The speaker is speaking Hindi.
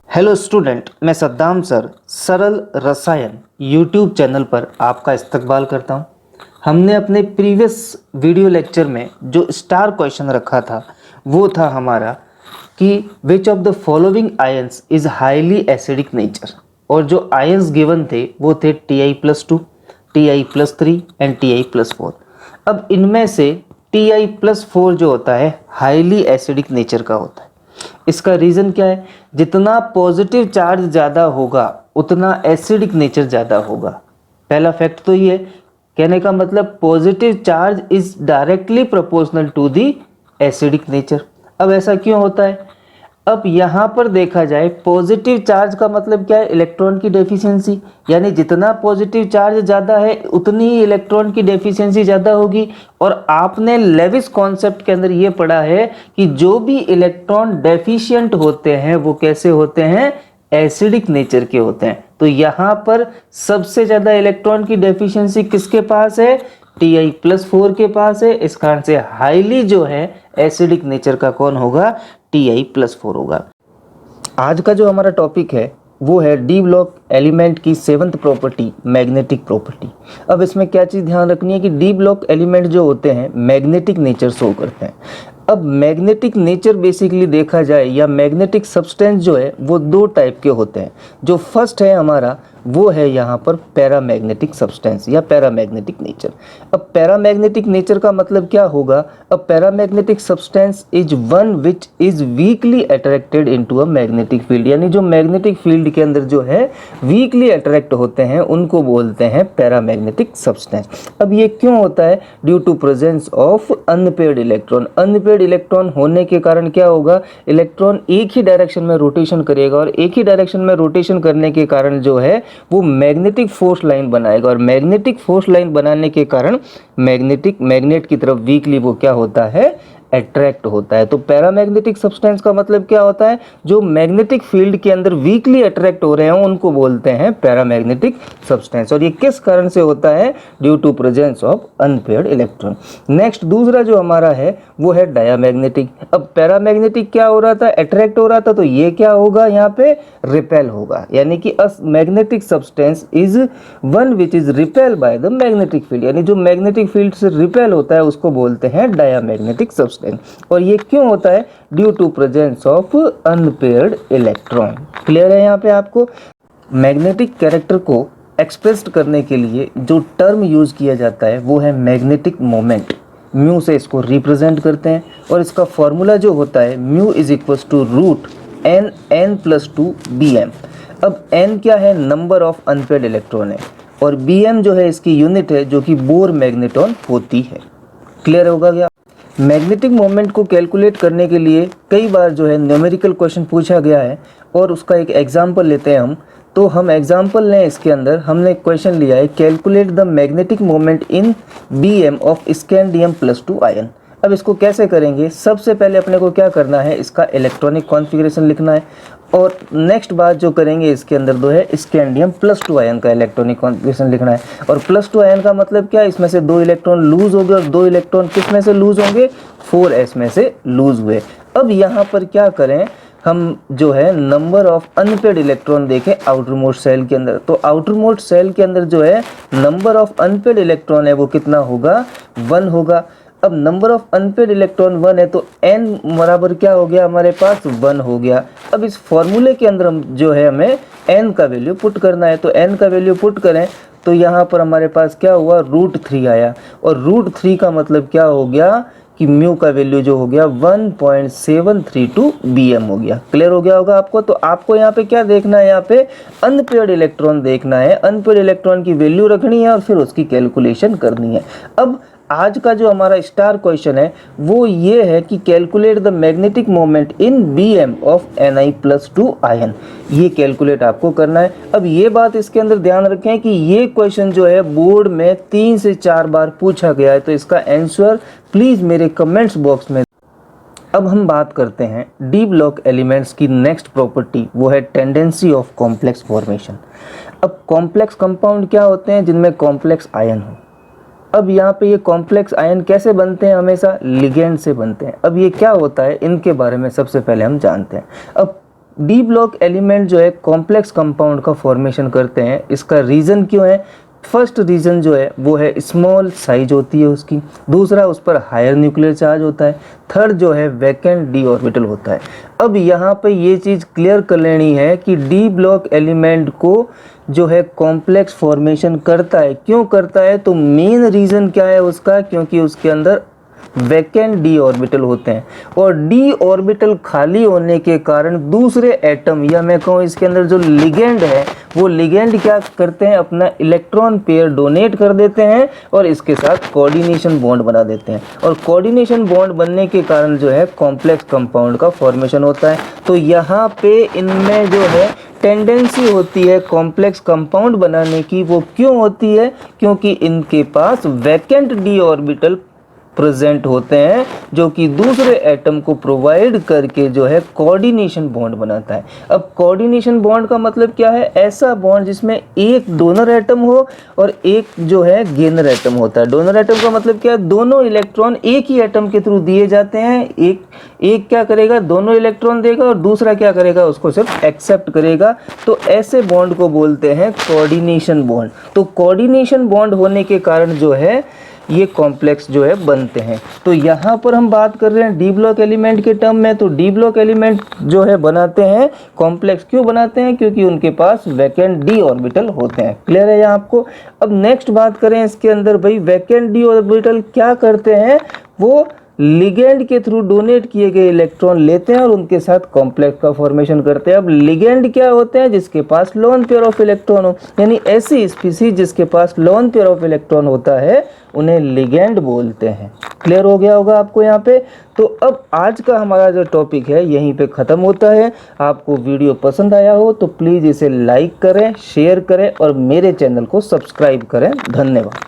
हेलो स्टूडेंट, मैं सद्दाम सर सरल रसायन यूट्यूब चैनल पर आपका इस्तकबाल करता हूं। हमने अपने प्रीवियस वीडियो लेक्चर में जो स्टार क्वेश्चन रखा था वो था हमारा कि which of the following ions is highly acidic nature, और जो आयंस गिवन थे वो थे Ti+2, Ti+3 एंड Ti+4। अब इनमें से Ti+4 जो होता है हाईली एसिडिक नेचर का होता है। इसका रीज़न क्या है? जितना पॉजिटिव चार्ज ज़्यादा होगा उतना एसिडिक नेचर ज़्यादा होगा। पहला फैक्ट तो ये, कहने का मतलब positive charge is directly proportional to the acidic nature. अब ऐसा क्यों होता है? अब यहाँ पर देखा जाए पॉजिटिव चार्ज का मतलब क्या है? इलेक्ट्रॉन की डेफिशिएंसी, यानी जितना पॉजिटिव चार्ज ज़्यादा है उतनी ही इलेक्ट्रॉन की डेफिशिएंसी ज़्यादा होगी। और आपने लेविस कॉन्सेप्ट के अंदर ये पढ़ा है कि जो भी इलेक्ट्रॉन डेफिशिएंट होते हैं वो कैसे होते हैं? एसिडिक नेचर के होते हैं। तो यहाँ पर सबसे ज़्यादा इलेक्ट्रॉन की डेफिशिएंसी किसके पास है? Ti+4 के पास है। इस कारण से हाईली जो है एसिडिक नेचर का कौन होगा? Ti+4 होगा। आज का जो हमारा टॉपिक है वो है डी ब्लॉक एलिमेंट की 7th प्रॉपर्टी, मैग्नेटिक प्रॉपर्टी। अब इसमें क्या चीज़ ध्यान रखनी है कि डी ब्लॉक एलिमेंट जो होते हैं मैग्नेटिक नेचर शो करते हैं। अब मैग्नेटिक नेचर बेसिकली देखा जाए या मैग्नेटिक सब्सटेंस जो है वो दो टाइप के होते हैं। जो फर्स्ट है हमारा वो है यहाँ पर पैरामैग्नेटिक सब्सटेंस या पैरामैग्नेटिक नेचर। अब पैरामैग्नेटिक नेचर का मतलब क्या होगा? अब paramagnetic substance is one which is weekly attracted into a magnetic field, यानी जो मैग्नेटिक फील्ड के अंदर जो है वीकली अट्रैक्ट होते हैं उनको बोलते हैं पैरामैग्नेटिक सब्सटेंस। अब ये क्यों होता है? Due to presence of unpaired electron. Unpaired electron होने के कारण क्या होगा? इलेक्ट्रॉन एक ही डायरेक्शन में रोटेशन करेगा और एक ही डायरेक्शन में रोटेशन करने के कारण जो है वो मैग्नेटिक फोर्स लाइन बनाएगा, और मैग्नेटिक फोर्स लाइन बनाने के कारण मैग्नेट की तरफ वीकली वो क्या होता है? अट्रैक्ट होता है। तो पैरामैग्नेटिक सब्सटेंस का मतलब क्या होता है? जो मैग्नेटिक फील्ड के अंदर वीकली अट्रैक्ट हो रहे हैं उनको बोलते हैं पैरामैग्नेटिक सब्सटेंस। और ये किस कारण से होता है? Due to presence of unpaired electron. Next दूसरा जो हमारा है वो है डायामैग्नेटिक। अब पैरामैग्नेटिक क्या हो रहा था? अट्रैक्ट हो रहा था, तो ये क्या होगा? यहाँ पे रिपेल होगा, यानी कि a magnetic substance is one which is repel by the magnetic field, यानी जो मैग्नेटिक फील्ड से रिपेल होता है उसको बोलते हैं डायामैग्नेटिक सब्सटेंस। और ये क्यों होता है? Due to presence of unpaired electron. Clear है यहाँ पे आपको? मैग्नेटिक कैरेक्टर को एक्सप्रेस करने के लिए जो टर्म यूज किया जाता है वो है मैग्नेटिक मोमेंट। म्यू से इसको रिप्रेजेंट करते हैं और इसका फॉर्मूला जो होता है mu is equals to root n+2 bm। अब n क्या है? नंबर ऑफ अनपेयर्ड इलेक्ट्रॉन है, और bm जो है इसकी यूनिट है जो कि बोर मैग्नेटॉन होती है। क्लियर होगा क्या? मैग्नेटिक मोमेंट को कैलकुलेट करने के लिए कई बार जो है न्यूमेरिकल क्वेश्चन पूछा गया है, और उसका एक एग्जांपल लेते हैं हम। तो हम एग्जांपल लें, इसके अंदर हमने क्वेश्चन लिया है calculate the magnetic moment in Bm of scandium ion. अब इसको कैसे करेंगे? सबसे पहले अपने को क्या करना है? इसका इलेक्ट्रॉनिक कॉन्फ़िगरेशन लिखना है, और नेक्स्ट बात जो करेंगे इसके अंदर दो है स्कैंडियम+2 आयन का इलेक्ट्रॉनिक कॉन्फ़िगरेशन लिखना है। और +2 आयन का मतलब क्या है? इसमें से 2 इलेक्ट्रॉन लूज हो गए, और 2 इलेक्ट्रॉन किस में से लूज होंगे? 4s में से लूज हुए। अब यहाँ पर क्या करें हम? जो है नंबर ऑफ अनपेयर्ड इलेक्ट्रॉन देखें आउटर मोस्ट सेल के अंदर। तो आउटर मोस्ट सेल के अंदर जो है नंबर ऑफ अनपेयर्ड इलेक्ट्रॉन है वो कितना होगा? 1 होगा। अब नंबर ऑफ अनपेयर्ड इलेक्ट्रॉन 1 है, तो n बराबर क्या हो गया? हमारे पास 1 हो गया। अब इस फॉर्मूले के अंदर हम जो है हमें n का वैल्यू पुट करना है, तो n का वैल्यू पुट करें तो यहाँ पर हमारे पास क्या हुआ? √3 आया। और √3 का मतलब क्या हो गया कि म्यू का वैल्यू जो हो गया 1.732 bm हो गया। क्लियर हो गया होगा आपको? तो आपको यहाँ पे क्या देखना है? यहाँ पे अनपेयर्ड इलेक्ट्रॉन देखना है, अनपेयर्ड इलेक्ट्रॉन की वैल्यू रखनी है और फिर उसकी कैलकुलेशन करनी है। अब आज का जो हमारा स्टार क्वेश्चन है वो ये है कि calculate the magnetic moment in Bm of Ni+2 ion. ये कैलकुलेट आपको करना है। अब ये बात इसके अंदर ध्यान रखें कि ये क्वेश्चन जो है बोर्ड में 3 से 4 बार पूछा गया है, तो इसका आंसर प्लीज़ मेरे कमेंट्स बॉक्स में। अब हम बात करते हैं डी ब्लॉक एलिमेंट्स की नेक्स्ट प्रॉपर्टी, वो है टेंडेंसी ऑफ कॉम्प्लेक्स फॉर्मेशन। अब कॉम्प्लेक्स कंपाउंड क्या होते हैं? जिनमें कॉम्प्लेक्स आयन हो। अब यहाँ पे ये कॉम्प्लेक्स आयन कैसे बनते हैं? हमेशा लिगेंड से बनते हैं। अब ये क्या होता है इनके बारे में सबसे पहले हम जानते हैं। अब डी ब्लॉक एलिमेंट जो है कॉम्प्लेक्स कंपाउंड का फॉर्मेशन करते हैं। इसका रीज़न क्यों है? फर्स्ट रीज़न जो है वो है स्मॉल साइज होती है उसकी, दूसरा उस पर हायर न्यूक्लियर चार्ज होता है, थर्ड जो है वैकेंट डी ऑर्बिटल होता है। अब यहाँ पे ये चीज़ क्लियर कर लेनी है कि डी ब्लॉक एलिमेंट को जो है कॉम्प्लेक्स फॉर्मेशन करता है, क्यों करता है? तो मेन रीज़न क्या है उसका? क्योंकि उसके अंदर वैकेंट डी ऑर्बिटल होते हैं और डी ऑर्बिटल खाली होने के कारण दूसरे एटम या मैं कहूँ इसके अंदर जो लिगेंड है वो लिगेंड क्या करते हैं? अपना इलेक्ट्रॉन पेयर डोनेट कर देते हैं और इसके साथ कोऑर्डिनेशन बॉन्ड बना देते हैं और कोऑर्डिनेशन बॉन्ड बनने के कारण जो है कॉम्प्लेक्स कंपाउंड का फॉर्मेशन होता है। तो यहाँ पे इनमें जो है टेंडेंसी होती है कॉम्प्लेक्स कंपाउंड बनाने की। वो क्यों होती है? क्योंकि इनके पास वैकेंट डी ऑर्बिटल प्रेजेंट होते हैं जो कि दूसरे एटम को प्रोवाइड करके जो है कोऑर्डिनेशन बॉन्ड बनाता है। अब कोऑर्डिनेशन बॉन्ड का मतलब क्या है? ऐसा बॉन्ड जिसमें एक डोनर एटम हो और एक जो है गेनर एटम होता है। डोनर एटम का मतलब क्या है? दोनों इलेक्ट्रॉन एक ही एटम के थ्रू दिए जाते हैं। एक क्या करेगा? दोनों इलेक्ट्रॉन देगा और दूसरा क्या करेगा? उसको सिर्फ एक्सेप्ट करेगा। तो ऐसे बॉन्ड को बोलते हैं कोऑर्डिनेशन बॉन्ड। तो कोऑर्डिनेशन बॉन्ड होने के कारण जो है ये कॉम्प्लेक्स जो है बनते हैं। तो यहाँ पर हम बात कर रहे हैं डी ब्लॉक एलिमेंट के टर्म में। तो डी ब्लॉक एलिमेंट जो है बनाते हैं कॉम्प्लेक्स, क्यों बनाते हैं? क्योंकि उनके पास वैकेंट डी ऑर्बिटल होते हैं। क्लियर है यहाँ आपको? अब नेक्स्ट बात करें इसके अंदर, भाई वैकेंट डी ऑर्बिटल क्या करते हैं? वो लिगेंड के थ्रू डोनेट किए गए इलेक्ट्रॉन लेते हैं और उनके साथ कॉम्प्लेक्स का फॉर्मेशन करते हैं। अब लिगेंड क्या होते हैं? जिसके पास लोन पेयर ऑफ इलेक्ट्रॉन हो, यानी ऐसी स्पीसीज जिसके पास लोन पेयर ऑफ इलेक्ट्रॉन होता है उन्हें लिगेंड बोलते हैं। क्लियर हो गया होगा आपको यहाँ पे? तो अब आज का हमारा जो टॉपिक है यहीं पे ख़त्म होता है। आपको वीडियो पसंद आया हो तो प्लीज़ इसे लाइक करें, शेयर करें और मेरे चैनल को सब्सक्राइब करें। धन्यवाद।